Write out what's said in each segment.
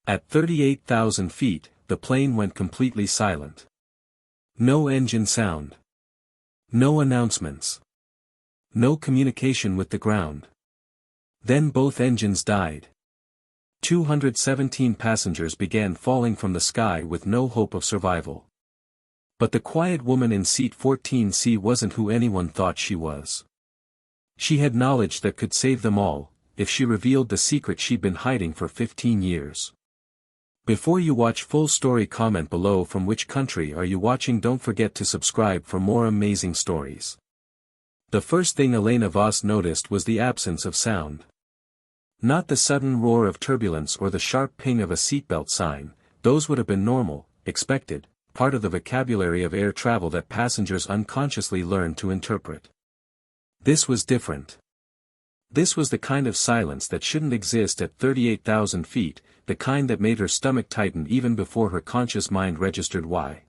At 38,000 feet, the plane went completely silent. No engine sound. No announcements. No communication with the ground. Then both engines died. 217 passengers began falling from the sky with no hope of survival. But the quiet woman in seat 14C wasn't who anyone thought she was. She had knowledge that could save them all, if she revealed the secret she'd been hiding for 15 years. Before you watch full story, comment below from which country are you watching. Don't forget to subscribe for more amazing stories. The first thing Elena Voss noticed was the absence of sound. Not the sudden roar of turbulence or the sharp ping of a seatbelt sign, those would have been normal, expected, part of the vocabulary of air travel that passengers unconsciously learn to interpret. This was different. This was the kind of silence that shouldn't exist at 38,000 feet, the kind that made her stomach tighten even before her conscious mind registered why.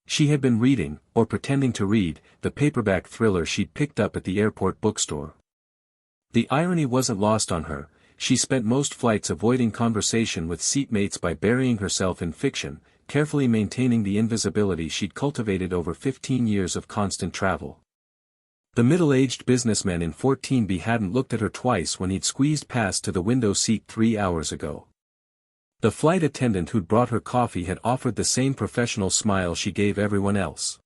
She had been reading, or pretending to read, the paperback thriller she'd picked up at the airport bookstore. The irony wasn't lost on her. She spent most flights avoiding conversation with seatmates by burying herself in fiction, carefully maintaining the invisibility she'd cultivated over 15 years of constant travel. The middle-aged businessman in 14B hadn't looked at her twice when he'd squeezed past to the window seat 3 hours ago. The flight attendant who'd brought her coffee had offered the same professional smile she gave everyone else.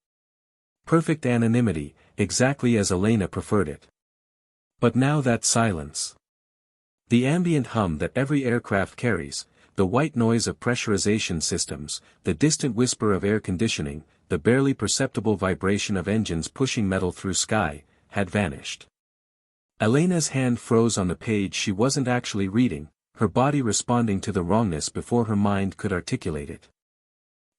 Perfect anonymity, exactly as Elena preferred it. But now that silence. The ambient hum that every aircraft carries, the white noise of pressurization systems, the distant whisper of air conditioning, the barely perceptible vibration of engines pushing metal through sky, had vanished. Elena's hand froze on the page she wasn't actually reading, her body responding to the wrongness before her mind could articulate it.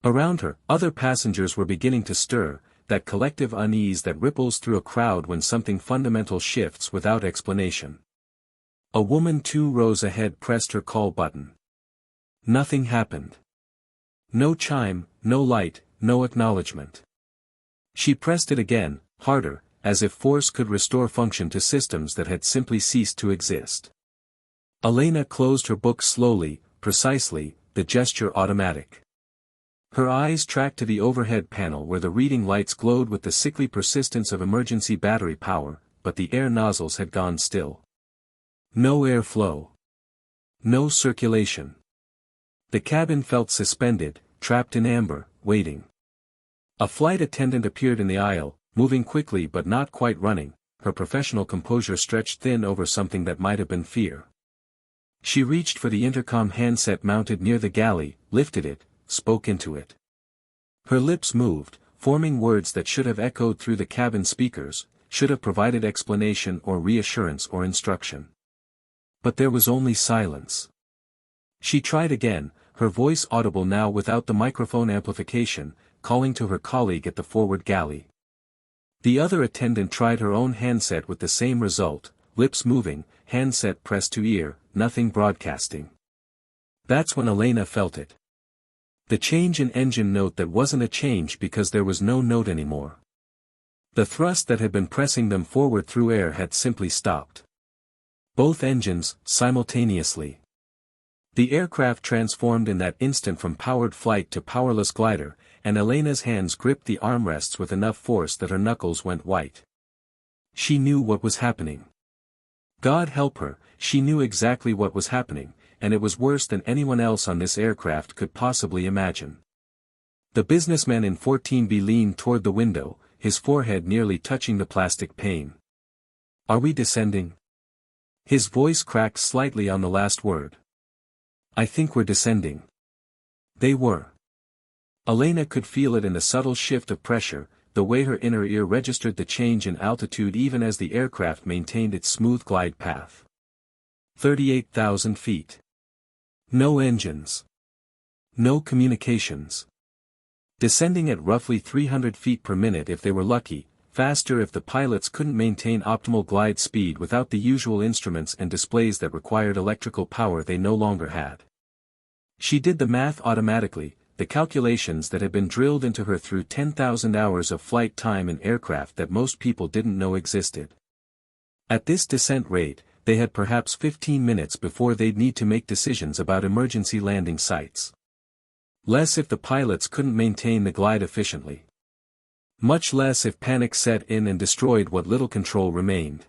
Around her, other passengers were beginning to stir, that collective unease that ripples through a crowd when something fundamental shifts without explanation. A woman 2 rows ahead pressed her call button. Nothing happened. No chime, no light, no acknowledgement. She pressed it again, harder, as if force could restore function to systems that had simply ceased to exist. Elena closed her book slowly, precisely, the gesture automatic. Her eyes tracked to the overhead panel where the reading lights glowed with the sickly persistence of emergency battery power, but the air nozzles had gone still. No airflow. No circulation. The cabin felt suspended, trapped in amber, waiting. A flight attendant appeared in the aisle, moving quickly but not quite running, her professional composure stretched thin over something that might have been fear. She reached for the intercom handset mounted near the galley, lifted it, spoke into it. Her lips moved, forming words that should have echoed through the cabin speakers, should have provided explanation or reassurance or instruction. But there was only silence. She tried again, her voice audible now without the microphone amplification, calling to her colleague at the forward galley. The other attendant tried her own handset with the same result, lips moving, handset pressed to ear, nothing broadcasting. That's when Elena felt it. The change in engine note that wasn't a change because there was no note anymore. The thrust that had been pressing them forward through air had simply stopped. Both engines, simultaneously. The aircraft transformed in that instant from powered flight to powerless glider, and Elena's hands gripped the armrests with enough force that her knuckles went white. She knew what was happening. God help her, she knew exactly what was happening, and it was worse than anyone else on this aircraft could possibly imagine. The businessman in 14B leaned toward the window, his forehead nearly touching the plastic pane. Are we descending? His voice cracked slightly on the last word. I think we're descending. They were. Elena could feel it in the subtle shift of pressure, the way her inner ear registered the change in altitude even as the aircraft maintained its smooth glide path. 38,000 feet. No engines. No communications. Descending at roughly 300 feet per minute if they were lucky, faster if the pilots couldn't maintain optimal glide speed without the usual instruments and displays that required electrical power they no longer had. She did the math automatically, the calculations that had been drilled into her through 10,000 hours of flight time in aircraft that most people didn't know existed. At this descent rate, they had perhaps 15 minutes before they'd need to make decisions about emergency landing sites. Less if the pilots couldn't maintain the glide efficiently. Much less if panic set in and destroyed what little control remained.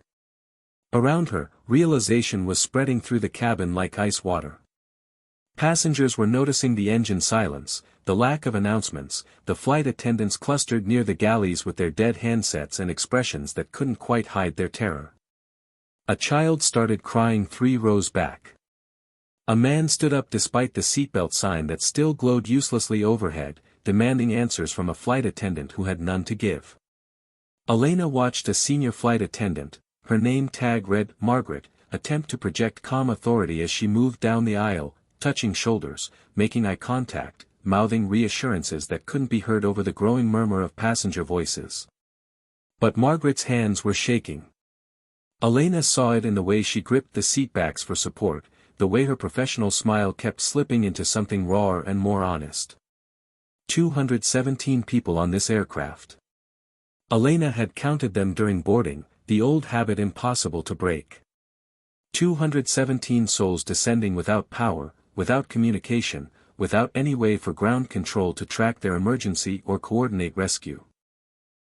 Around her, realization was spreading through the cabin like ice water. Passengers were noticing the engine silence, the lack of announcements, the flight attendants clustered near the galleys with their dead handsets and expressions that couldn't quite hide their terror. A child started crying 3 rows back. A man stood up despite the seatbelt sign that still glowed uselessly overhead, demanding answers from a flight attendant who had none to give. Elena watched a senior flight attendant, her name tag read Margaret, attempt to project calm authority as she moved down the aisle, touching shoulders, making eye contact, mouthing reassurances that couldn't be heard over the growing murmur of passenger voices. But Margaret's hands were shaking. Elena saw it in the way she gripped the seatbacks for support, the way her professional smile kept slipping into something rawer and more honest. 217 people on this aircraft. Elena had counted them during boarding, the old habit impossible to break. 217 souls descending without power, without communication, without any way for ground control to track their emergency or coordinate rescue.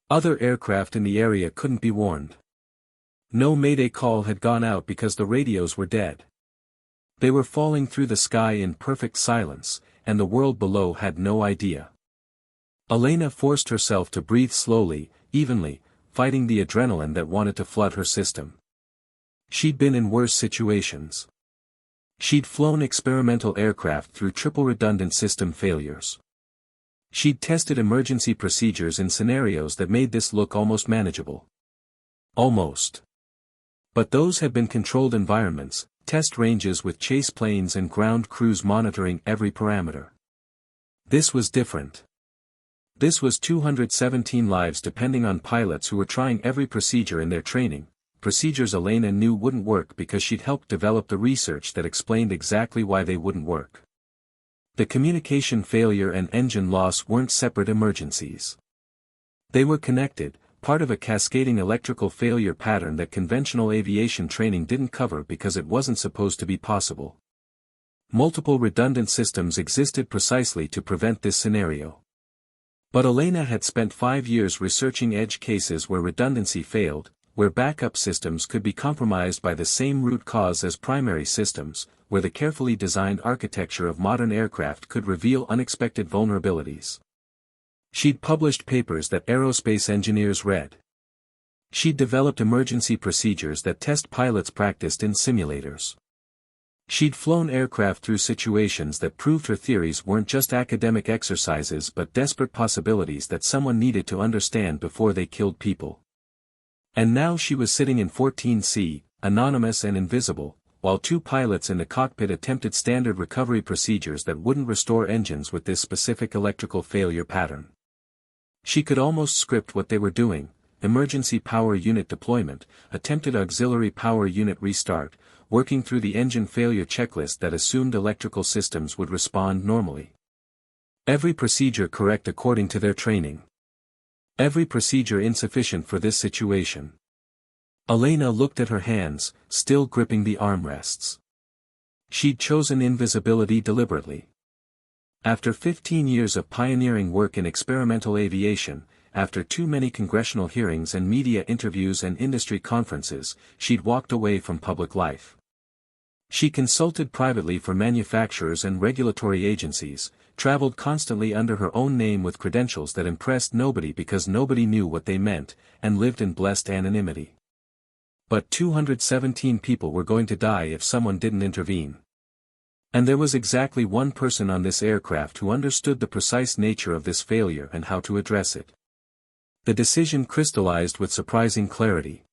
Other aircraft in the area couldn't be warned. No mayday call had gone out because the radios were dead. They were falling through the sky in perfect silence, and the world below had no idea. Elena forced herself to breathe slowly, evenly, fighting the adrenaline that wanted to flood her system. She'd been in worse situations. She'd flown experimental aircraft through triple redundant system failures. She'd tested emergency procedures in scenarios that made this look almost manageable. Almost. But those had been controlled environments, test ranges with chase planes and ground crews monitoring every parameter. This was different. This was 217 lives depending on pilots who were trying every procedure in their training, procedures Elena knew wouldn't work because she'd helped develop the research that explained exactly why they wouldn't work. The communication failure and engine loss weren't separate emergencies. They were connected, part of a cascading electrical failure pattern that conventional aviation training didn't cover because it wasn't supposed to be possible. Multiple redundant systems existed precisely to prevent this scenario. But Elena had spent 5 years researching edge cases where redundancy failed, where backup systems could be compromised by the same root cause as primary systems, where the carefully designed architecture of modern aircraft could reveal unexpected vulnerabilities. She'd published papers that aerospace engineers read. She'd developed emergency procedures that test pilots practiced in simulators. She'd flown aircraft through situations that proved her theories weren't just academic exercises but desperate possibilities that someone needed to understand before they killed people. And now she was sitting in 14C, anonymous and invisible, while 2 pilots in the cockpit attempted standard recovery procedures that wouldn't restore engines with this specific electrical failure pattern. She could almost script what they were doing: emergency power unit deployment, attempted auxiliary power unit restart, working through the engine failure checklist that assumed electrical systems would respond normally. Every procedure correct according to their training. Every procedure insufficient for this situation. Elena looked at her hands, still gripping the armrests. She'd chosen invisibility deliberately. After 15 years of pioneering work in experimental aviation, after too many congressional hearings and media interviews and industry conferences, she'd walked away from public life. She consulted privately for manufacturers and regulatory agencies, traveled constantly under her own name with credentials that impressed nobody because nobody knew what they meant, and lived in blessed anonymity. But 217 people were going to die if someone didn't intervene. And there was exactly one person on this aircraft who understood the precise nature of this failure and how to address it. The decision crystallized with surprising clarity.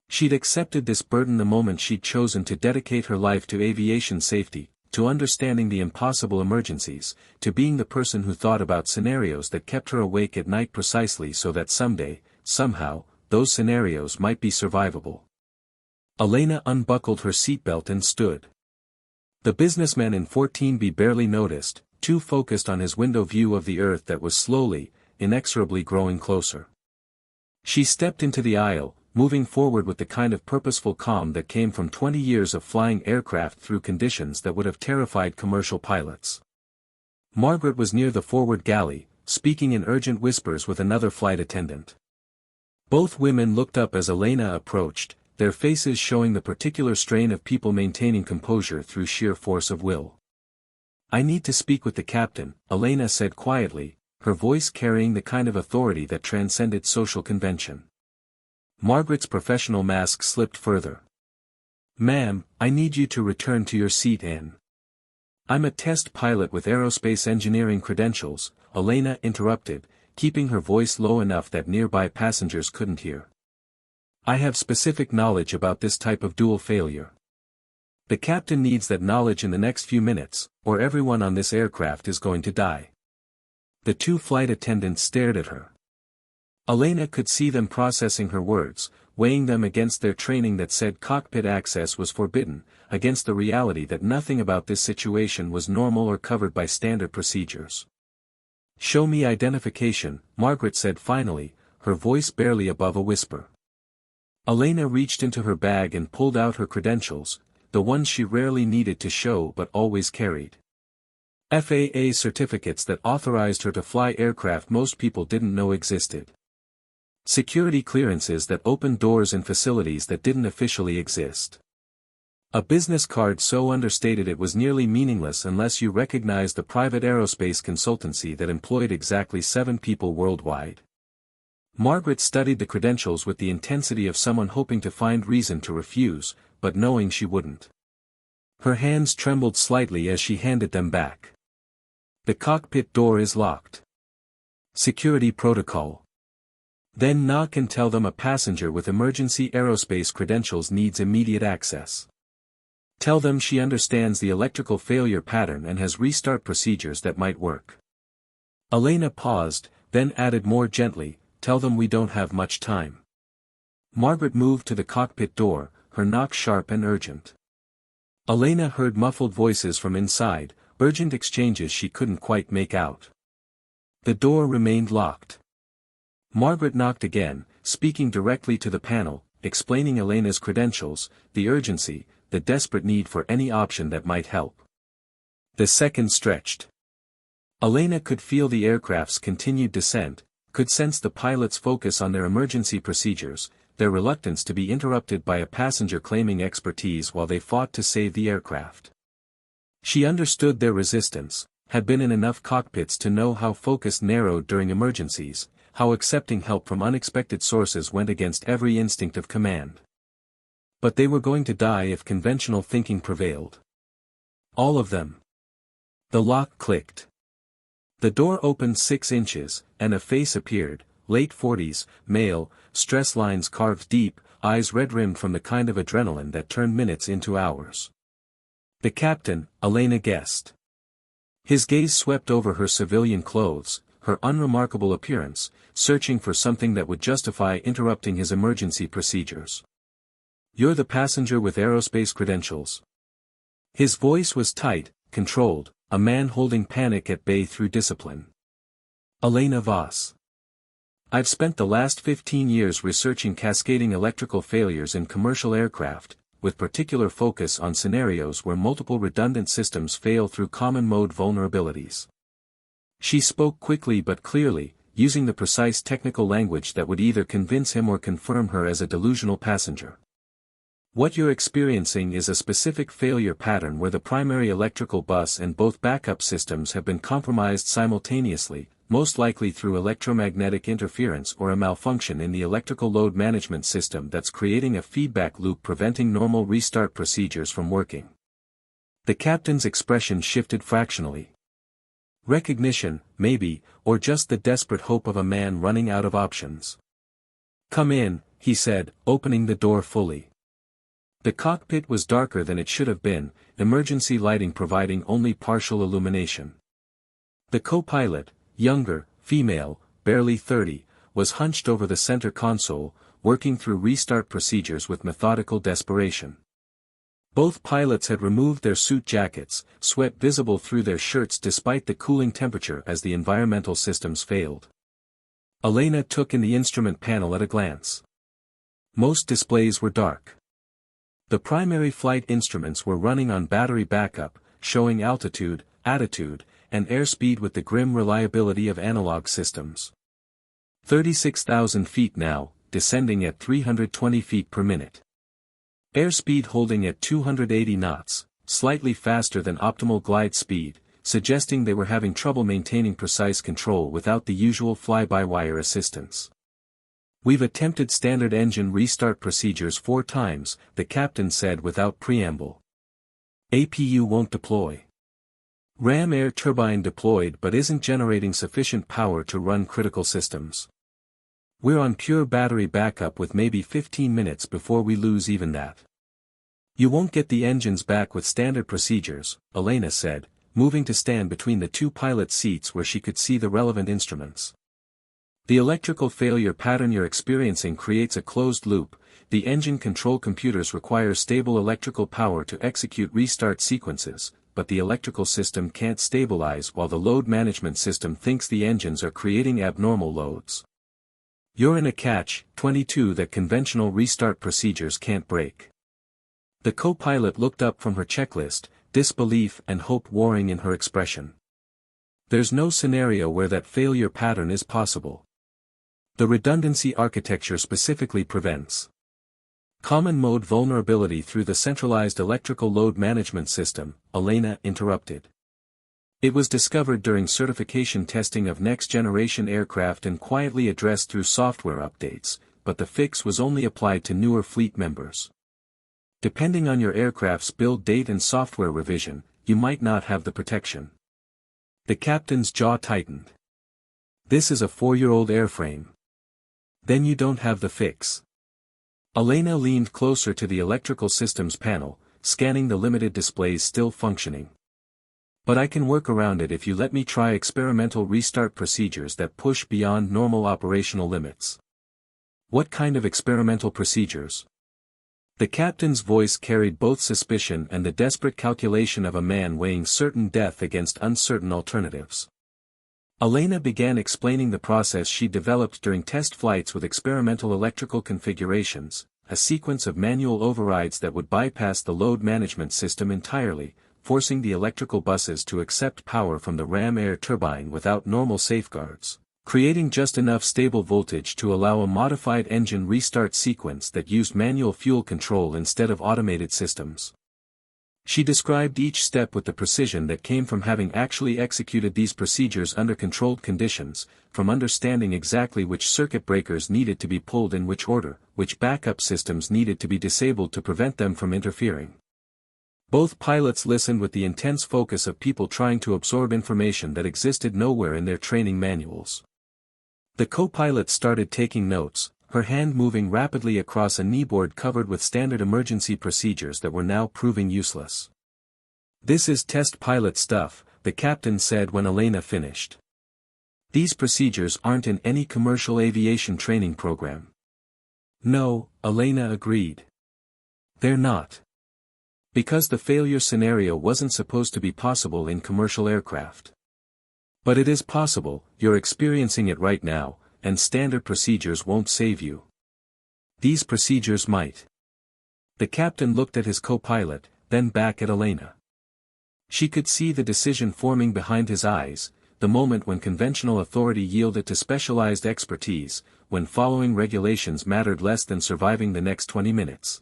She'd accepted this burden the moment she'd chosen to dedicate her life to aviation safety, to understanding the impossible emergencies, to being the person who thought about scenarios that kept her awake at night precisely so that someday, somehow, those scenarios might be survivable. Elena unbuckled her seatbelt and stood. The businessman in 14B barely noticed, too focused on his window view of the earth that was slowly, inexorably growing closer. She stepped into the aisle, moving forward with the kind of purposeful calm that came from 20 years of flying aircraft through conditions that would have terrified commercial pilots. Margaret was near the forward galley, speaking in urgent whispers with another flight attendant. Both women looked up as Elena approached, their faces showing the particular strain of people maintaining composure through sheer force of will. "I need to speak with the captain," Elena said quietly, her voice carrying the kind of authority that transcended social convention. Margaret's professional mask slipped further. "Ma'am, I need you to return to your seat in." "I'm a test pilot with aerospace engineering credentials," Elena interrupted, keeping her voice low enough that nearby passengers couldn't hear. "I have specific knowledge about this type of dual failure. The captain needs that knowledge in the next few minutes, or everyone on this aircraft is going to die." The two flight attendants stared at her. Elena could see them processing her words, weighing them against their training that said cockpit access was forbidden, against the reality that nothing about this situation was normal or covered by standard procedures. "Show me identification," Margaret said finally, her voice barely above a whisper. Elena reached into her bag and pulled out her credentials, the ones she rarely needed to show but always carried. FAA certificates that authorized her to fly aircraft most people didn't know existed. Security clearances that opened doors in facilities that didn't officially exist. A business card so understated it was nearly meaningless unless you recognized the private aerospace consultancy that employed exactly 7 people worldwide. Margaret studied the credentials with the intensity of someone hoping to find reason to refuse, but knowing she wouldn't. Her hands trembled slightly as she handed them back. "The cockpit door is locked. Security protocol. Then knock and tell them a passenger with emergency aerospace credentials needs immediate access. Tell them she understands the electrical failure pattern and has restart procedures that might work." Elena paused, then added more gently, "Tell them we don't have much time." Margaret moved to the cockpit door, her knock sharp and urgent. Elena heard muffled voices from inside, urgent exchanges she couldn't quite make out. The door remained locked. Margaret knocked again, speaking directly to the panel, explaining Elena's credentials, the urgency, the desperate need for any option that might help. The second stretched. Elena could feel the aircraft's continued descent, could sense the pilot's focus on their emergency procedures, their reluctance to be interrupted by a passenger claiming expertise while they fought to save the aircraft. She understood their resistance, had been in enough cockpits to know how focus narrowed during emergencies, how accepting help from unexpected sources went against every instinct of command. But they were going to die if conventional thinking prevailed. All of them. The lock clicked. The door opened 6 inches, and a face appeared, late 40s, male, stress lines carved deep, eyes red-rimmed from the kind of adrenaline that turned minutes into hours. The captain, Elena guessed. His gaze swept over her civilian clothes, her unremarkable appearance, searching for something that would justify interrupting his emergency procedures. "You're the passenger with aerospace credentials." His voice was tight, controlled, a man holding panic at bay through discipline. "Elena Voss. I've spent the last 15 years researching cascading electrical failures in commercial aircraft, with particular focus on scenarios where multiple redundant systems fail through common mode vulnerabilities." She spoke quickly but clearly, using the precise technical language that would either convince him or confirm her as a delusional passenger. "What you're experiencing is a specific failure pattern where the primary electrical bus and both backup systems have been compromised simultaneously, most likely through electromagnetic interference or a malfunction in the electrical load management system that's creating a feedback loop preventing normal restart procedures from working." The captain's expression shifted fractionally. Recognition, maybe, or just the desperate hope of a man running out of options. "Come in," he said, opening the door fully. The cockpit was darker than it should have been, emergency lighting providing only partial illumination. The co-pilot, younger, female, barely 30, was hunched over the center console, working through restart procedures with methodical desperation. Both pilots had removed their suit jackets, sweat visible through their shirts despite the cooling temperature as the environmental systems failed. Elena took in the instrument panel at a glance. Most displays were dark. The primary flight instruments were running on battery backup, showing altitude, attitude, and airspeed with the grim reliability of analog systems. 36,000 feet now, descending at 320 feet per minute. Airspeed holding at 280 knots, slightly faster than optimal glide speed, suggesting they were having trouble maintaining precise control without the usual fly-by-wire assistance. "We've attempted standard engine restart procedures 4 times, the captain said without preamble. APU won't deploy. Ram air turbine deployed but isn't generating sufficient power to run critical systems. We're on pure battery backup with maybe 15 minutes before we lose even that. You won't get the engines back with standard procedures," Elena said, moving to stand between the 2 pilot seats where she could see the relevant instruments. "The electrical failure pattern you're experiencing creates a closed loop. The engine control computers require stable electrical power to execute restart sequences, but the electrical system can't stabilize while the load management system thinks the engines are creating abnormal loads. You're in a catch-22 that conventional restart procedures can't break." The co-pilot looked up from her checklist, disbelief and hope warring in her expression. "There's no scenario where that failure pattern is possible. The redundancy architecture specifically prevents common mode vulnerability through the centralized electrical load management system," Elena interrupted. "It was discovered during certification testing of next-generation aircraft and quietly addressed through software updates, but the fix was only applied to newer fleet members. Depending on your aircraft's build date and software revision, you might not have the protection." The captain's jaw tightened. "This is a 4-year-old airframe. Then you don't have the fix." Elena leaned closer to the electrical systems panel, scanning the limited displays still functioning. "But I can work around it if you let me try experimental restart procedures that push beyond normal operational limits." "What kind of experimental procedures?" The captain's voice carried both suspicion and the desperate calculation of a man weighing certain death against uncertain alternatives. Elena began explaining the process she developed during test flights with experimental electrical configurations, a sequence of manual overrides that would bypass the load management system entirely, forcing the electrical buses to accept power from the ram air turbine without normal safeguards, creating just enough stable voltage to allow a modified engine restart sequence that used manual fuel control instead of automated systems. She described each step with the precision that came from having actually executed these procedures under controlled conditions, from understanding exactly which circuit breakers needed to be pulled in which order, which backup systems needed to be disabled to prevent them from interfering. Both pilots listened with the intense focus of people trying to absorb information that existed nowhere in their training manuals. The co-pilot started taking notes, her hand moving rapidly across a kneeboard covered with standard emergency procedures that were now proving useless. "This is test pilot stuff," the captain said when Elena finished. "These procedures aren't in any commercial aviation training program." "No," Elena agreed. "They're not. Because the failure scenario wasn't supposed to be possible in commercial aircraft. But it is possible, you're experiencing it right now, and standard procedures won't save you. These procedures might." The captain looked at his co-pilot, then back at Elena. She could see the decision forming behind his eyes, the moment when conventional authority yielded to specialized expertise, when following regulations mattered less than surviving the next 20 minutes.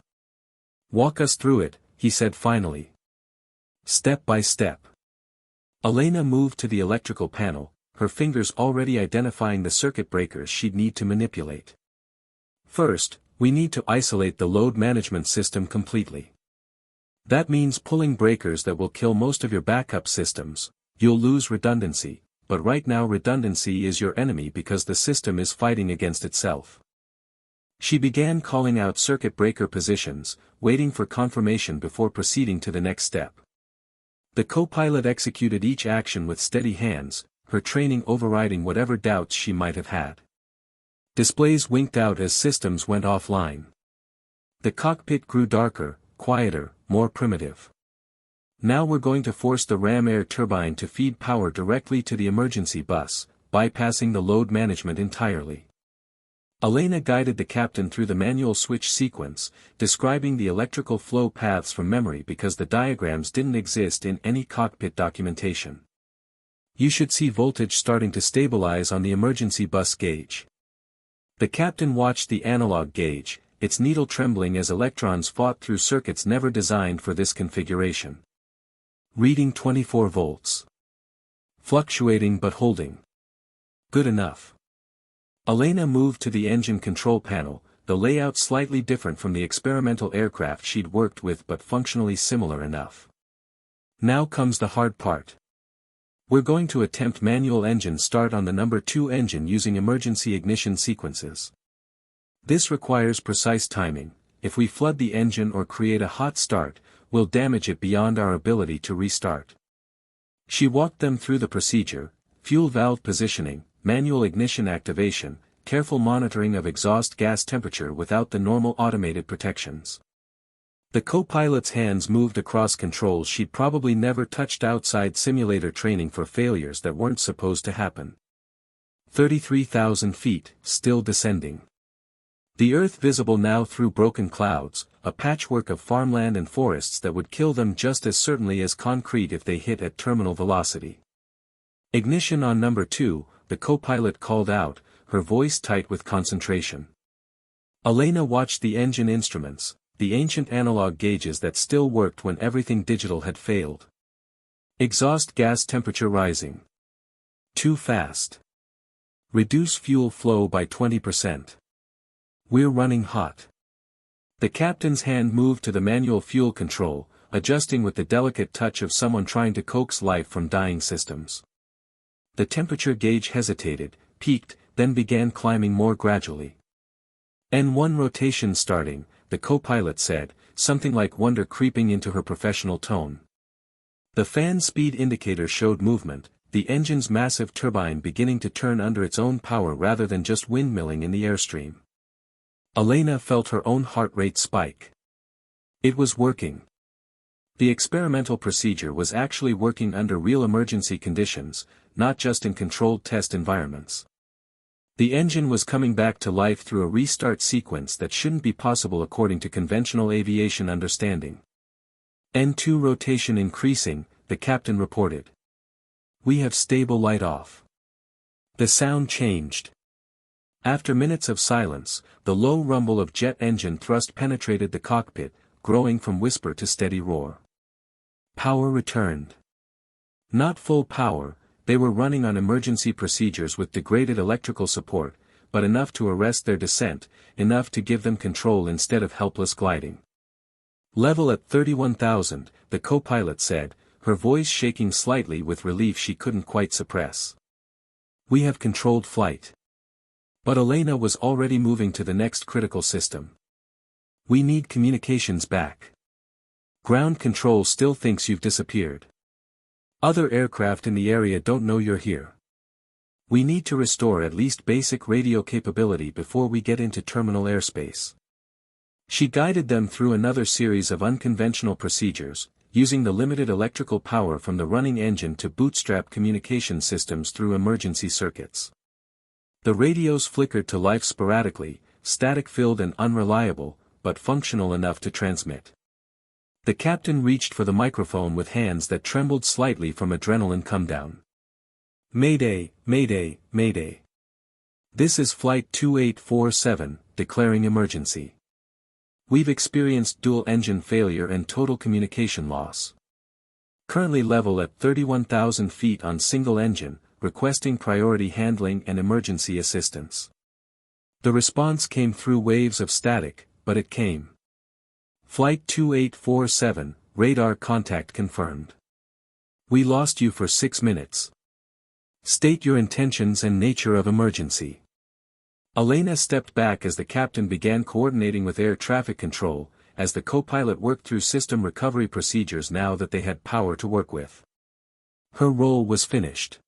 "Walk us through it," he said finally. "Step by step." Elena moved to the electrical panel, her fingers already identifying the circuit breakers she'd need to manipulate. "First, we need to isolate the load management system completely. That means pulling breakers that will kill most of your backup systems. You'll lose redundancy, but right now redundancy is your enemy because the system is fighting against itself." She began calling out circuit breaker positions, waiting for confirmation before proceeding to the next step. The co-pilot executed each action with steady hands, her training overriding whatever doubts she might have had. Displays winked out as systems went offline. The cockpit grew darker, quieter, more primitive. "Now we're going to force the ram air turbine to feed power directly to the emergency bus, bypassing the load management entirely. Elena guided the captain through the manual switch sequence, describing the electrical flow paths from memory because the diagrams didn't exist in any cockpit documentation. You should see voltage starting to stabilize on the emergency bus gauge. The captain watched the analog gauge, its needle trembling as electrons fought through circuits never designed for this configuration. Reading 24 volts. Fluctuating but holding. Good enough. Elena moved to the engine control panel, the layout slightly different from the experimental aircraft she'd worked with but functionally similar enough. Now comes the hard part. We're going to attempt manual engine start on the number 2 engine using emergency ignition sequences. This requires precise timing. If we flood the engine or create a hot start, we'll damage it beyond our ability to restart. She walked them through the procedure: fuel valve positioning, manual ignition activation, careful monitoring of exhaust gas temperature without the normal automated protections. The co-pilot's hands moved across controls she'd probably never touched outside simulator training for failures that weren't supposed to happen. 33,000 feet, still descending. The Earth visible now through broken clouds, a patchwork of farmland and forests that would kill them just as certainly as concrete if they hit at terminal velocity. Ignition on number 2, the co-pilot called out, her voice tight with concentration. Elena watched the engine instruments, the ancient analog gauges that still worked when everything digital had failed. Exhaust gas temperature rising. Too fast. Reduce fuel flow by 20%. We're running hot. The captain's hand moved to the manual fuel control, adjusting with the delicate touch of someone trying to coax life from dying systems. The temperature gauge hesitated, peaked, then began climbing more gradually. N1 rotation starting, the co-pilot said, something like wonder creeping into her professional tone. The fan speed indicator showed movement, the engine's massive turbine beginning to turn under its own power rather than just windmilling in the airstream. Elena felt her own heart rate spike. It was working. The experimental procedure was actually working under real emergency conditions, not just in controlled test environments. The engine was coming back to life through a restart sequence that shouldn't be possible according to conventional aviation understanding. N2 rotation increasing, the captain reported. We have stable light off. The sound changed. After minutes of silence, the low rumble of jet engine thrust penetrated the cockpit, growing from whisper to steady roar. Power returned. Not full power, they were running on emergency procedures with degraded electrical support, but enough to arrest their descent, enough to give them control instead of helpless gliding. Level at 31,000, the co-pilot said, her voice shaking slightly with relief she couldn't quite suppress. We have controlled flight. But Elena was already moving to the next critical system. We need communications back. Ground control still thinks you've disappeared. Other aircraft in the area don't know you're here. We need to restore at least basic radio capability before we get into terminal airspace. She guided them through another series of unconventional procedures, using the limited electrical power from the running engine to bootstrap communication systems through emergency circuits. The radios flickered to life sporadically, static-filled and unreliable, but functional enough to transmit. The captain reached for the microphone with hands that trembled slightly from adrenaline come-down. Mayday, mayday, mayday. This is Flight 2847, declaring emergency. We've experienced dual engine failure and total communication loss. Currently level at 31,000 feet on single engine, requesting priority handling and emergency assistance. The response came through waves of static, but it came. Flight 2847, radar contact confirmed. We lost you for 6 minutes. State your intentions and nature of emergency. Elena stepped back as the captain began coordinating with air traffic control, as the co-pilot worked through system recovery procedures now that they had power to work with. Her role was finished.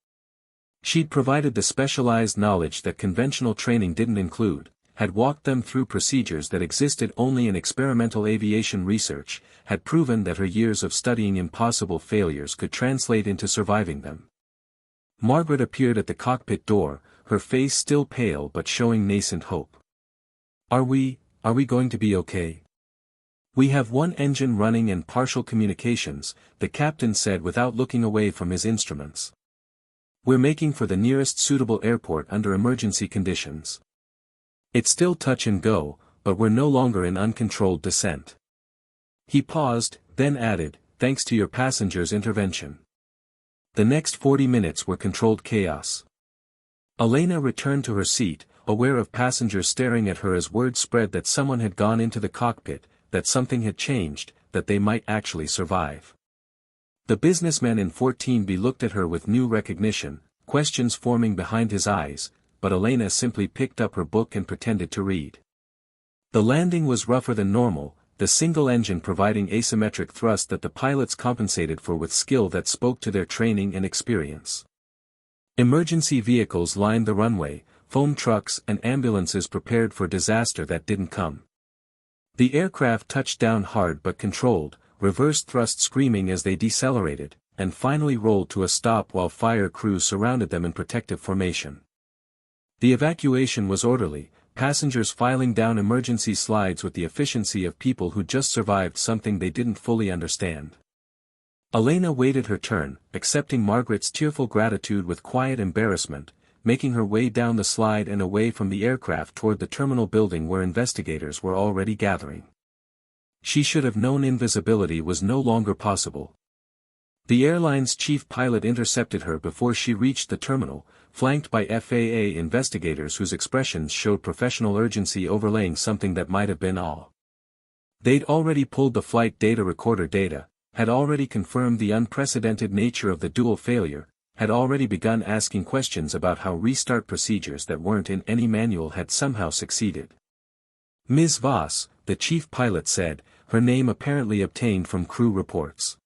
She'd provided the specialized knowledge that conventional training didn't include, had walked them through procedures that existed only in experimental aviation research, had proven that her years of studying impossible failures could translate into surviving them. Margaret appeared at the cockpit door, her face still pale but showing nascent hope. Are we going to be okay? We have one engine running and partial communications, the captain said without looking away from his instruments. We're making for the nearest suitable airport under emergency conditions. It's still touch and go, but we're no longer in uncontrolled descent. He paused, then added, thanks to your passengers' intervention. The next 40 minutes were controlled chaos. Elena returned to her seat, aware of passengers staring at her as word spread that someone had gone into the cockpit, that something had changed, that they might actually survive. The businessman in 14B looked at her with new recognition, questions forming behind his eyes, but Elena simply picked up her book and pretended to read. The landing was rougher than normal, the single engine providing asymmetric thrust that the pilots compensated for with skill that spoke to their training and experience. Emergency vehicles lined the runway, foam trucks and ambulances prepared for disaster that didn't come. The aircraft touched down hard but controlled, reverse thrust screaming as they decelerated, and finally rolled to a stop while fire crews surrounded them in protective formation. The evacuation was orderly, passengers filing down emergency slides with the efficiency of people who just survived something they didn't fully understand. Elena waited her turn, accepting Margaret's tearful gratitude with quiet embarrassment, making her way down the slide and away from the aircraft toward the terminal building where investigators were already gathering. She should have known invisibility was no longer possible. The airline's chief pilot intercepted her before she reached the terminal, flanked by FAA investigators whose expressions showed professional urgency overlaying something that might have been awe. They'd already pulled the flight data recorder data, had already confirmed the unprecedented nature of the dual failure, had already begun asking questions about how restart procedures that weren't in any manual had somehow succeeded. Ms. Voss, the chief pilot said, her name apparently obtained from crew reports.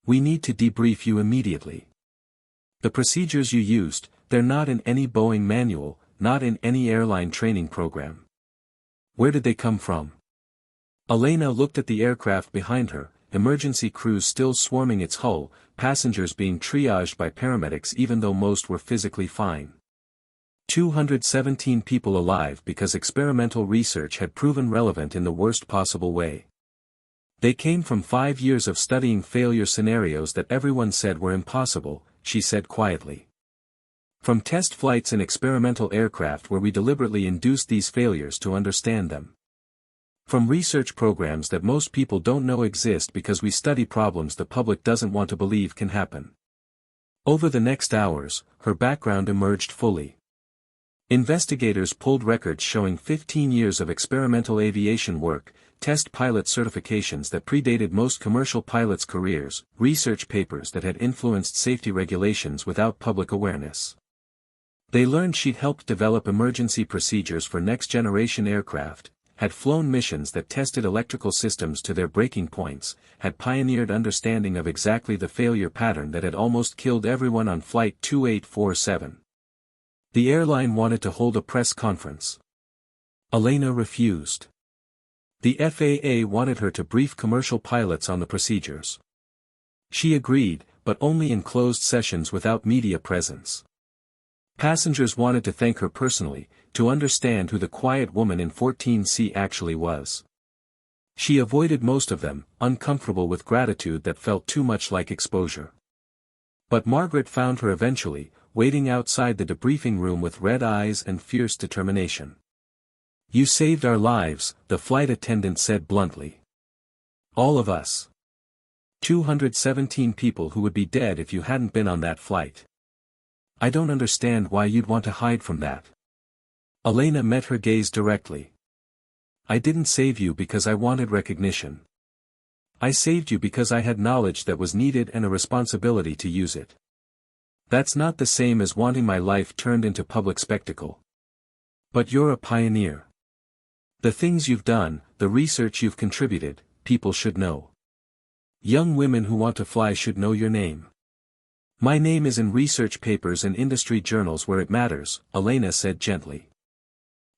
We need to debrief you immediately. The procedures you used, they're not in any Boeing manual, not in any airline training program. Where did they come from? Elena looked at the aircraft behind her, emergency crews still swarming its hull, passengers being triaged by paramedics even though most were physically fine. 217 people alive because experimental research had proven relevant in the worst possible way. They came from 5 years of studying failure scenarios that everyone said were impossible, she said quietly. From test flights in experimental aircraft where we deliberately induced these failures to understand them. From research programs that most people don't know exist because we study problems the public doesn't want to believe can happen. Over the next hours, her background emerged fully. Investigators pulled records showing 15 years of experimental aviation work, test pilot certifications that predated most commercial pilots' careers, research papers that had influenced safety regulations without public awareness. They learned she'd helped develop emergency procedures for next-generation aircraft, had flown missions that tested electrical systems to their breaking points, had pioneered understanding of exactly the failure pattern that had almost killed everyone on Flight 2847. The airline wanted to hold a press conference. Elena refused. The FAA wanted her to brief commercial pilots on the procedures. She agreed, but only in closed sessions without media presence. Passengers wanted to thank her personally, to understand who the quiet woman in 14C actually was. She avoided most of them, uncomfortable with gratitude that felt too much like exposure. But Margaret found her eventually, waiting outside the debriefing room with red eyes and fierce determination. You saved our lives, the flight attendant said bluntly. All of us. 217 people who would be dead if you hadn't been on that flight. I don't understand why you'd want to hide from that. Elena met her gaze directly. I didn't save you because I wanted recognition. I saved you because I had knowledge that was needed and a responsibility to use it. That's not the same as wanting my life turned into public spectacle. But you're a pioneer. The things you've done, the research you've contributed, people should know. Young women who want to fly should know your name. My name is in research papers and industry journals where it matters, Elena said gently.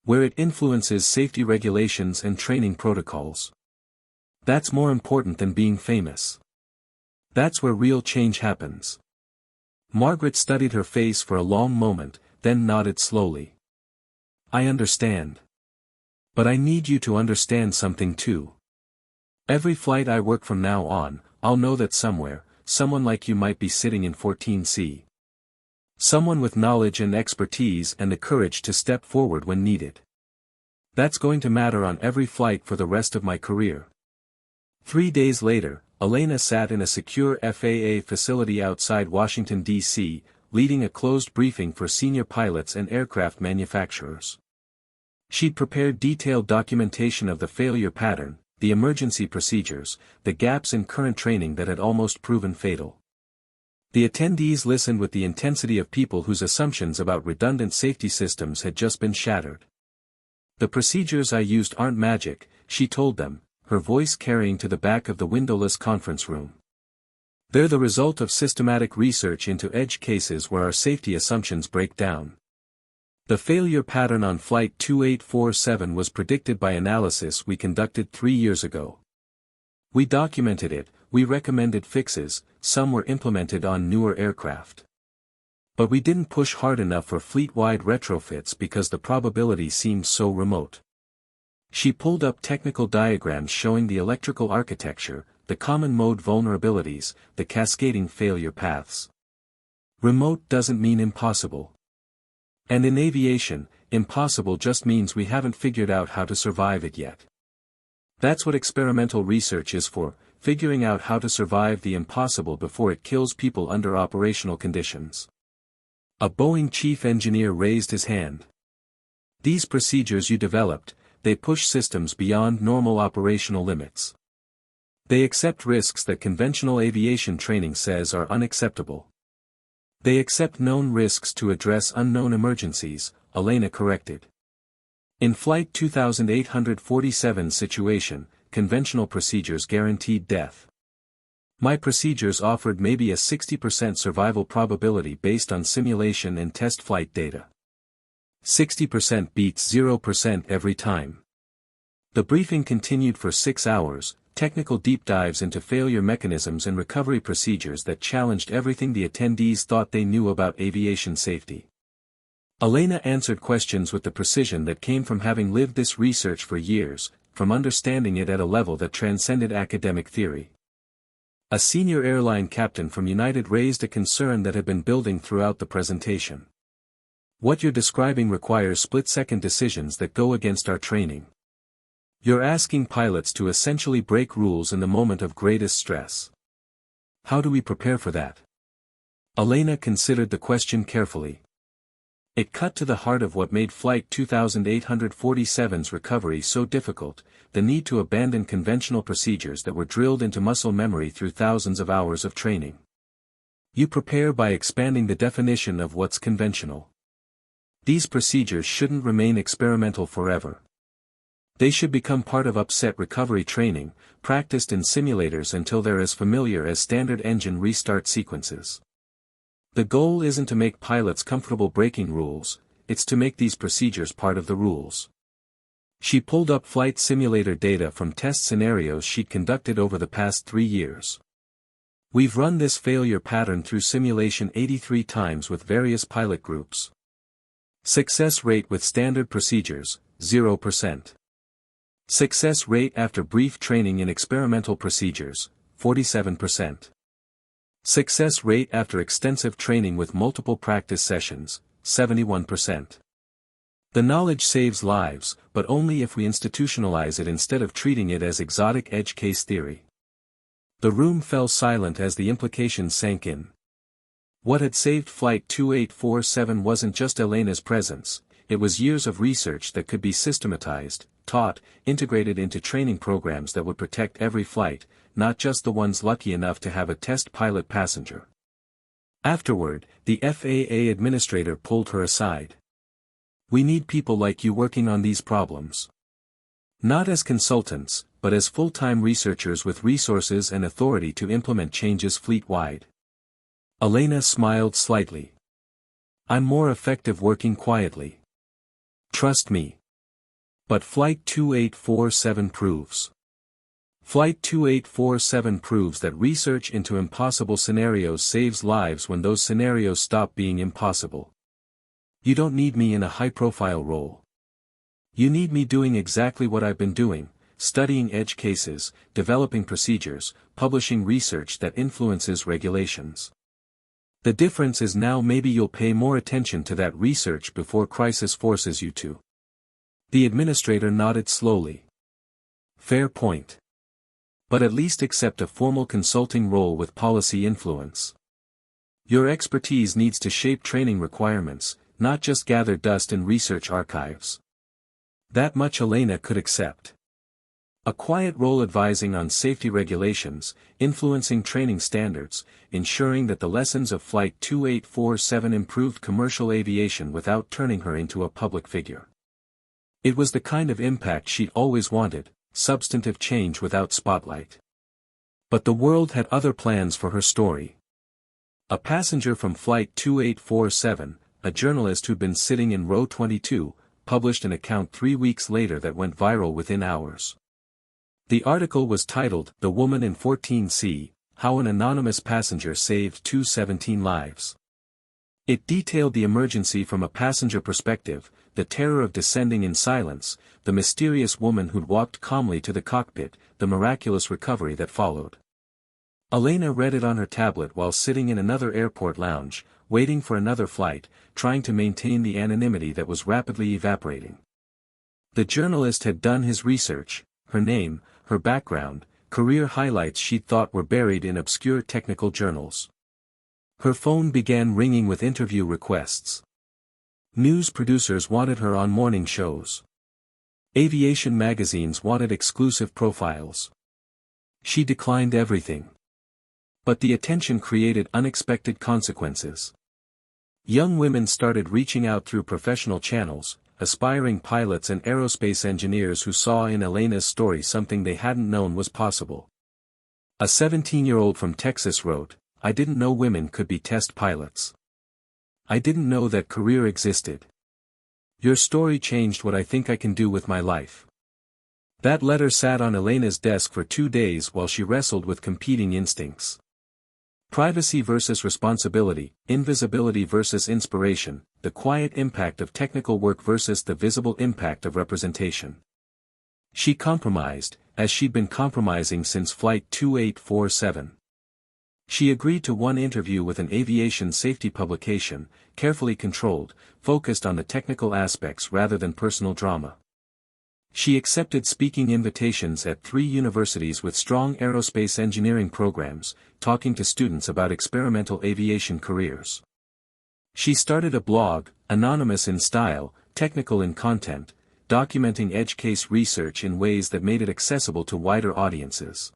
Where it influences safety regulations and training protocols. That's more important than being famous. That's where real change happens. Margaret studied her face for a long moment, then nodded slowly. I understand. But I need you to understand something too. Every flight I work from now on, I'll know that somewhere, someone like you might be sitting in 14C. Someone with knowledge and expertise and the courage to step forward when needed. That's going to matter on every flight for the rest of my career. 3 days later, Elena sat in a secure FAA facility outside Washington, D.C., leading a closed briefing for senior pilots and aircraft manufacturers. She'd prepared detailed documentation of the failure pattern, the emergency procedures, the gaps in current training that had almost proven fatal. The attendees listened with the intensity of people whose assumptions about redundant safety systems had just been shattered. The procedures I used aren't magic, she told them, her voice carrying to the back of the windowless conference room. They're the result of systematic research into edge cases where our safety assumptions break down. The failure pattern on Flight 2847 was predicted by analysis we conducted 3 years ago. We documented it, we recommended fixes, some were implemented on newer aircraft. But we didn't push hard enough for fleet-wide retrofits because the probability seemed so remote. She pulled up technical diagrams showing the electrical architecture, the common mode vulnerabilities, the cascading failure paths. Remote doesn't mean impossible. And in aviation, impossible just means we haven't figured out how to survive it yet. That's what experimental research is for, figuring out how to survive the impossible before it kills people under operational conditions. A Boeing chief engineer raised his hand. These procedures you developed, they push systems beyond normal operational limits. They accept risks that conventional aviation training says are unacceptable. They accept known risks to address unknown emergencies, Elena corrected. In Flight 2847 situation, conventional procedures guaranteed death. My procedures offered maybe a 60% survival probability based on simulation and test flight data. 60% beats 0% every time. The briefing continued for 6 hours, technical deep dives into failure mechanisms and recovery procedures that challenged everything the attendees thought they knew about aviation safety. Elena answered questions with the precision that came from having lived this research for years, from understanding it at a level that transcended academic theory. A senior airline captain from United raised a concern that had been building throughout the presentation. What you're describing requires split-second decisions that go against our training. You're asking pilots to essentially break rules in the moment of greatest stress. How do we prepare for that? Elena considered the question carefully. It cut to the heart of what made Flight 2847's recovery so difficult, the need to abandon conventional procedures that were drilled into muscle memory through thousands of hours of training. You prepare by expanding the definition of what's conventional. These procedures shouldn't remain experimental forever. They should become part of upset recovery training, practiced in simulators until they're as familiar as standard engine restart sequences. The goal isn't to make pilots comfortable breaking rules, it's to make these procedures part of the rules. She pulled up flight simulator data from test scenarios she'd conducted over the past 3 years. We've run this failure pattern through simulation 83 times with various pilot groups. Success rate with standard procedures, 0%. Success rate after brief training in experimental procedures, 47%. Success rate after extensive training with multiple practice sessions, 71%. The knowledge saves lives, but only if we institutionalize it instead of treating it as exotic edge case theory. The room fell silent as the implications sank in. What had saved Flight 2847 wasn't just Elena's presence, it was years of research that could be systematized, taught, integrated into training programs that would protect every flight, not just the ones lucky enough to have a test pilot passenger. Afterward, the FAA administrator pulled her aside. We need people like you working on these problems. Not as consultants, but as full-time researchers with resources and authority to implement changes fleet-wide. Elena smiled slightly. I'm more effective working quietly. Trust me. But Flight 2847 proves. Flight 2847 proves that research into impossible scenarios saves lives when those scenarios stop being impossible. You don't need me in a high-profile role. You need me doing exactly what I've been doing, studying edge cases, developing procedures, publishing research that influences regulations. The difference is now maybe you'll pay more attention to that research before crisis forces you to. The administrator nodded slowly. Fair point. But at least accept a formal consulting role with policy influence. Your expertise needs to shape training requirements, not just gather dust in research archives. That much Elena could accept. A quiet role advising on safety regulations, influencing training standards, ensuring that the lessons of Flight 2847 improved commercial aviation without turning her into a public figure. It was the kind of impact she'd always wanted, substantive change without spotlight. But the world had other plans for her story. A passenger from Flight 2847, a journalist who'd been sitting in row 22, published an account 3 weeks later that went viral within hours. The article was titled, "The Woman in 14C, How an Anonymous Passenger Saved 217 Lives." It detailed the emergency from a passenger perspective, the terror of descending in silence, the mysterious woman who'd walked calmly to the cockpit, the miraculous recovery that followed. Elena read it on her tablet while sitting in another airport lounge, waiting for another flight, trying to maintain the anonymity that was rapidly evaporating. The journalist had done his research, her name, her background, career highlights she'd thought were buried in obscure technical journals. Her phone began ringing with interview requests. News producers wanted her on morning shows. Aviation magazines wanted exclusive profiles. She declined everything. But the attention created unexpected consequences. Young women started reaching out through professional channels, aspiring pilots and aerospace engineers who saw in Elena's story something they hadn't known was possible. A 17-year-old from Texas wrote, "I didn't know women could be test pilots. I didn't know that career existed. Your story changed what I think I can do with my life." That letter sat on Elena's desk for 2 days while she wrestled with competing instincts. Privacy versus responsibility, invisibility versus inspiration, the quiet impact of technical work versus the visible impact of representation. She compromised, as she'd been compromising since Flight 2847. She agreed to one interview with an aviation safety publication, carefully controlled, focused on the technical aspects rather than personal drama. She accepted speaking invitations at 3 universities with strong aerospace engineering programs, talking to students about experimental aviation careers. She started a blog, anonymous in style, technical in content, documenting edge case research in ways that made it accessible to wider audiences.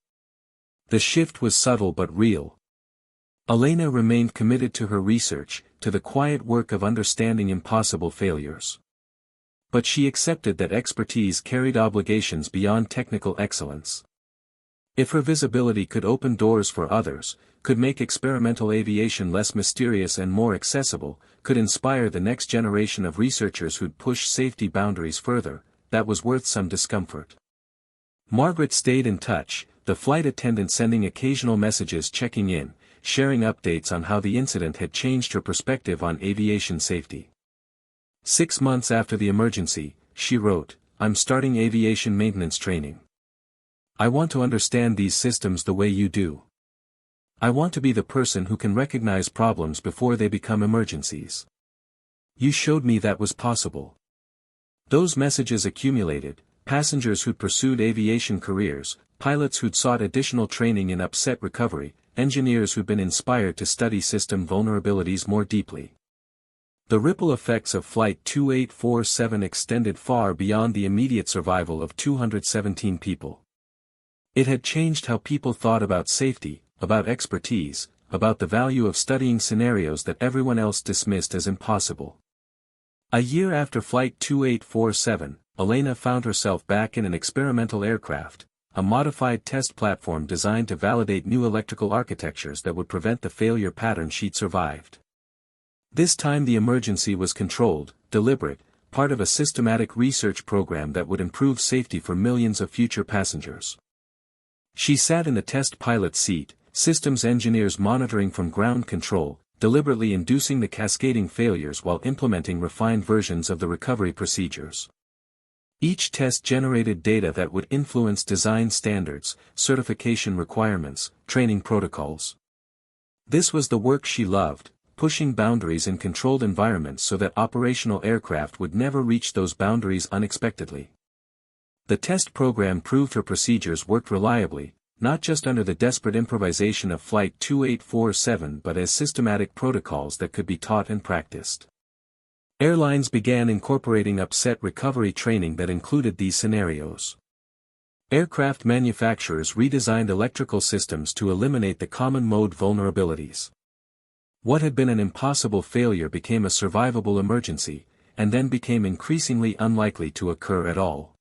The shift was subtle but real. Elena remained committed to her research, to the quiet work of understanding impossible failures. But she accepted that expertise carried obligations beyond technical excellence. If her visibility could open doors for others, could make experimental aviation less mysterious and more accessible, could inspire the next generation of researchers who'd push safety boundaries further, that was worth some discomfort. Margaret stayed in touch, the flight attendant sending occasional messages checking in, sharing updates on how the incident had changed her perspective on aviation safety. 6 months after the emergency, she wrote, "I'm starting aviation maintenance training. I want to understand these systems the way you do. I want to be the person who can recognize problems before they become emergencies. You showed me that was possible." Those messages accumulated, passengers who'd pursued aviation careers, pilots who'd sought additional training in upset recovery, engineers who'd been inspired to study system vulnerabilities more deeply. The ripple effects of Flight 2847 extended far beyond the immediate survival of 217 people. It had changed how people thought about safety, about expertise, about the value of studying scenarios that everyone else dismissed as impossible. A year after Flight 2847, Elena found herself back in an experimental aircraft, a modified test platform designed to validate new electrical architectures that would prevent the failure pattern she'd survived. This time the emergency was controlled, deliberate, part of a systematic research program that would improve safety for millions of future passengers. She sat in the test pilot seat, systems engineers monitoring from ground control, deliberately inducing the cascading failures while implementing refined versions of the recovery procedures. Each test generated data that would influence design standards, certification requirements, training protocols. This was the work she loved, pushing boundaries in controlled environments so that operational aircraft would never reach those boundaries unexpectedly. The test program proved her procedures worked reliably, not just under the desperate improvisation of Flight 2847 but as systematic protocols that could be taught and practiced. Airlines began incorporating upset recovery training that included these scenarios. Aircraft manufacturers redesigned electrical systems to eliminate the common mode vulnerabilities. What had been an impossible failure became a survivable emergency, and then became increasingly unlikely to occur at all.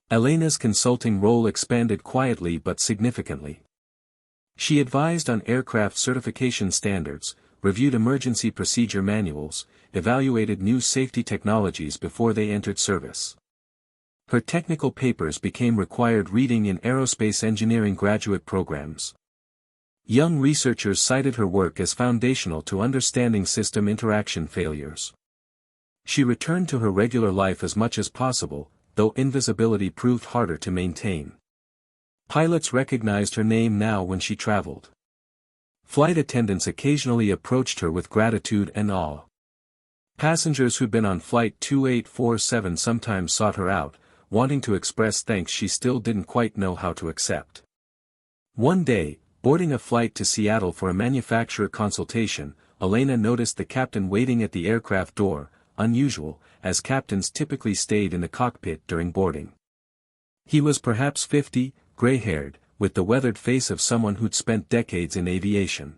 Elena's consulting role expanded quietly but significantly. She advised on aircraft certification standards, reviewed emergency procedure manuals, evaluated new safety technologies before they entered service. Her technical papers became required reading in aerospace engineering graduate programs. Young researchers cited her work as foundational to understanding system interaction failures. She returned to her regular life as much as possible, though invisibility proved harder to maintain. Pilots recognized her name now when she traveled. Flight attendants occasionally approached her with gratitude and awe. Passengers who'd been on Flight 2847 sometimes sought her out, wanting to express thanks she still didn't quite know how to accept. One day, boarding a flight to Seattle for a manufacturer consultation, Elena noticed the captain waiting at the aircraft door, unusual, as captains typically stayed in the cockpit during boarding. He was perhaps 50, gray-haired, with the weathered face of someone who'd spent decades in aviation.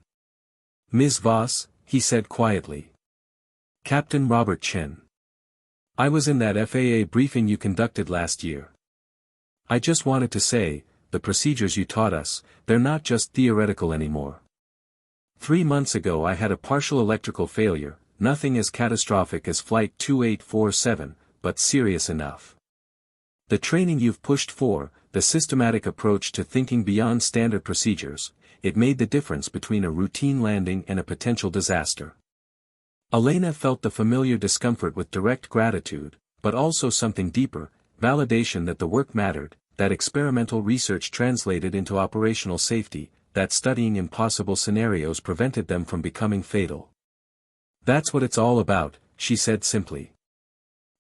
"Ms. Voss," he said quietly. "Captain Robert Chen. I was in that FAA briefing you conducted last year. I just wanted to say, the procedures you taught us, they're not just theoretical anymore. 3 months ago I had a partial electrical failure, nothing as catastrophic as Flight 2847, but serious enough. The training you've pushed for, the systematic approach to thinking beyond standard procedures, it made the difference between a routine landing and a potential disaster." Elena felt the familiar discomfort with direct gratitude, but also something deeper, validation that the work mattered, that experimental research translated into operational safety, that studying impossible scenarios prevented them from becoming fatal. "That's what it's all about," she said simply.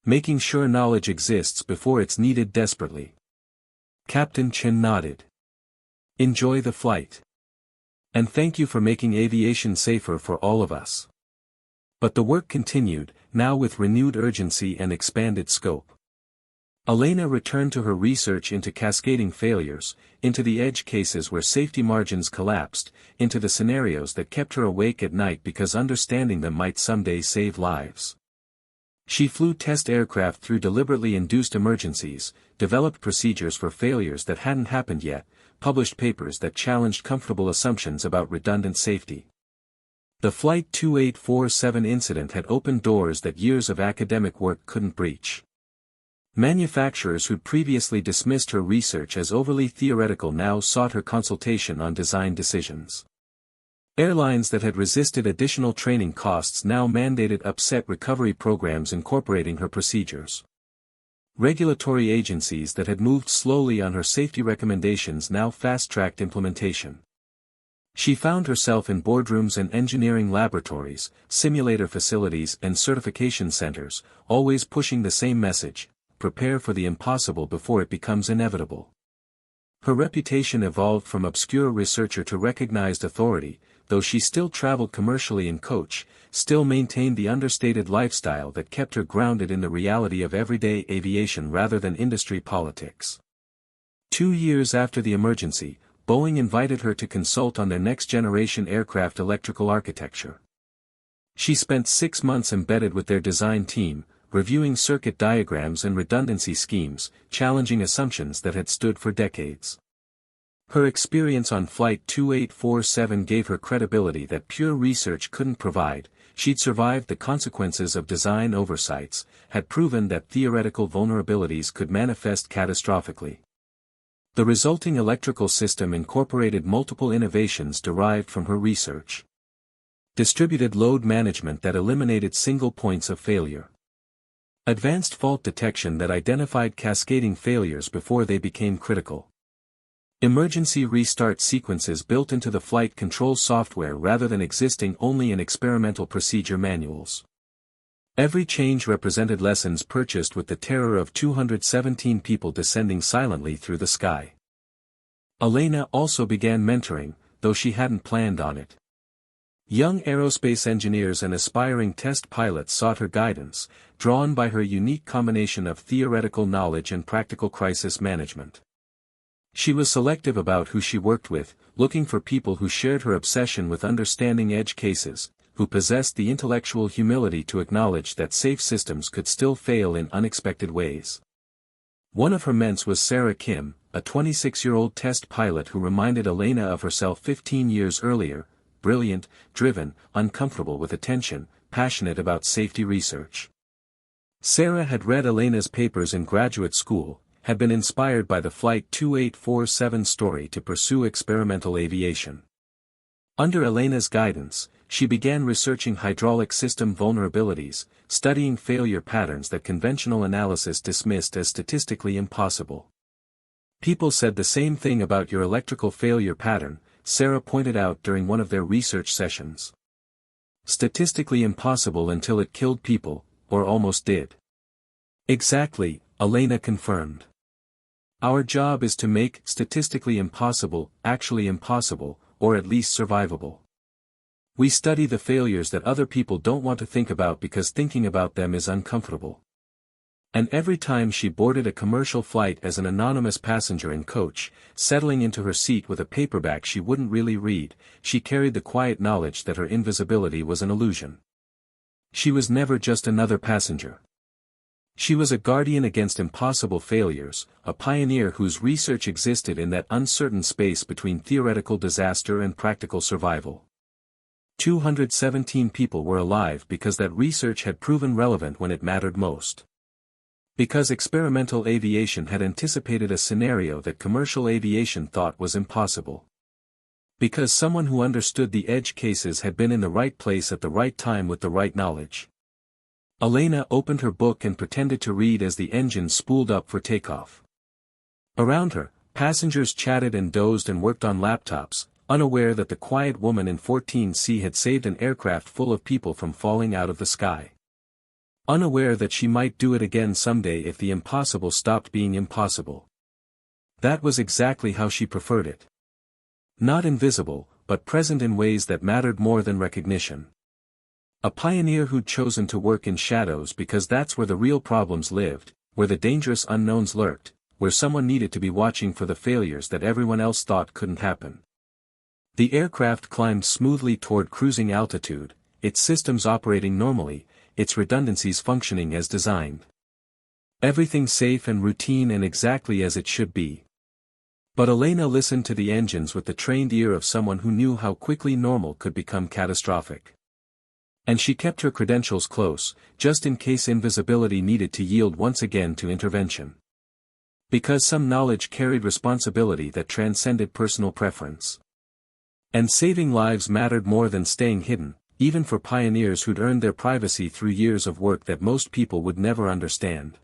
"Making sure knowledge exists before it's needed desperately." Captain Chen nodded. "Enjoy the flight. And thank you for making aviation safer for all of us." But the work continued, now with renewed urgency and expanded scope. Elena returned to her research into cascading failures, into the edge cases where safety margins collapsed, into the scenarios that kept her awake at night because understanding them might someday save lives. She flew test aircraft through deliberately induced emergencies, developed procedures for failures that hadn't happened yet, published papers that challenged comfortable assumptions about redundant safety. The Flight 2847 incident had opened doors that years of academic work couldn't breach. Manufacturers who'd previously dismissed her research as overly theoretical now sought her consultation on design decisions. Airlines that had resisted additional training costs now mandated upset recovery programs incorporating her procedures. Regulatory agencies that had moved slowly on her safety recommendations now fast-tracked implementation. She found herself in boardrooms and engineering laboratories, simulator facilities and certification centers, always pushing the same message: prepare for the impossible before it becomes inevitable. Her reputation evolved from obscure researcher to recognized authority, though she still traveled commercially in coach, still maintained the understated lifestyle that kept her grounded in the reality of everyday aviation rather than industry politics. 2 years after the emergency, Boeing invited her to consult on their next-generation aircraft electrical architecture. She spent 6 months embedded with their design team, reviewing circuit diagrams and redundancy schemes, challenging assumptions that had stood for decades. Her experience on Flight 2847 gave her credibility that pure research couldn't provide. She'd survived the consequences of design oversights, had proven that theoretical vulnerabilities could manifest catastrophically. The resulting electrical system incorporated multiple innovations derived from her research. Distributed load management that eliminated single points of failure. Advanced fault detection that identified cascading failures before they became critical. Emergency restart sequences built into the flight control software rather than existing only in experimental procedure manuals. Every change represented lessons purchased with the terror of 217 people descending silently through the sky. Elena also began mentoring, though she hadn't planned on it. Young aerospace engineers and aspiring test pilots sought her guidance, drawn by her unique combination of theoretical knowledge and practical crisis management. She was selective about who she worked with, looking for people who shared her obsession with understanding edge cases, who possessed the intellectual humility to acknowledge that safe systems could still fail in unexpected ways. One of her mentors was Sarah Kim, a 26-year-old test pilot who reminded Elena of herself 15 years earlier, brilliant, driven, uncomfortable with attention, passionate about safety research. Sarah had read Elena's papers in graduate school, had been inspired by the Flight 2847 story to pursue experimental aviation. Under Elena's guidance, she began researching hydraulic system vulnerabilities, studying failure patterns that conventional analysis dismissed as statistically impossible. People said the same thing about your electrical failure pattern, Sarah pointed out during one of their research sessions. Statistically impossible until it killed people, or almost did. Exactly, Elena confirmed. Our job is to make statistically impossible actually impossible, or at least survivable. We study the failures that other people don't want to think about because thinking about them is uncomfortable. And every time she boarded a commercial flight as an anonymous passenger and coach, settling into her seat with a paperback she wouldn't really read, she carried the quiet knowledge that her invisibility was an illusion. She was never just another passenger. She was a guardian against impossible failures, a pioneer whose research existed in that uncertain space between theoretical disaster and practical survival. 217 people were alive because that research had proven relevant when it mattered most. Because experimental aviation had anticipated a scenario that commercial aviation thought was impossible. Because someone who understood the edge cases had been in the right place at the right time with the right knowledge. Elena opened her book and pretended to read as the engine spooled up for takeoff. Around her, passengers chatted and dozed and worked on laptops, unaware that the quiet woman in 14C had saved an aircraft full of people from falling out of the sky. Unaware that she might do it again someday if the impossible stopped being impossible. That was exactly how she preferred it. Not invisible, but present in ways that mattered more than recognition. A pioneer who'd chosen to work in shadows because that's where the real problems lived, where the dangerous unknowns lurked, where someone needed to be watching for the failures that everyone else thought couldn't happen. The aircraft climbed smoothly toward cruising altitude, its systems operating normally, its redundancies functioning as designed. Everything safe and routine and exactly as it should be. But Elena listened to the engines with the trained ear of someone who knew how quickly normal could become catastrophic. And she kept her credentials close, just in case invisibility needed to yield once again to intervention. Because some knowledge carried responsibility that transcended personal preference. And saving lives mattered more than staying hidden, even for pioneers who'd earned their privacy through years of work that most people would never understand.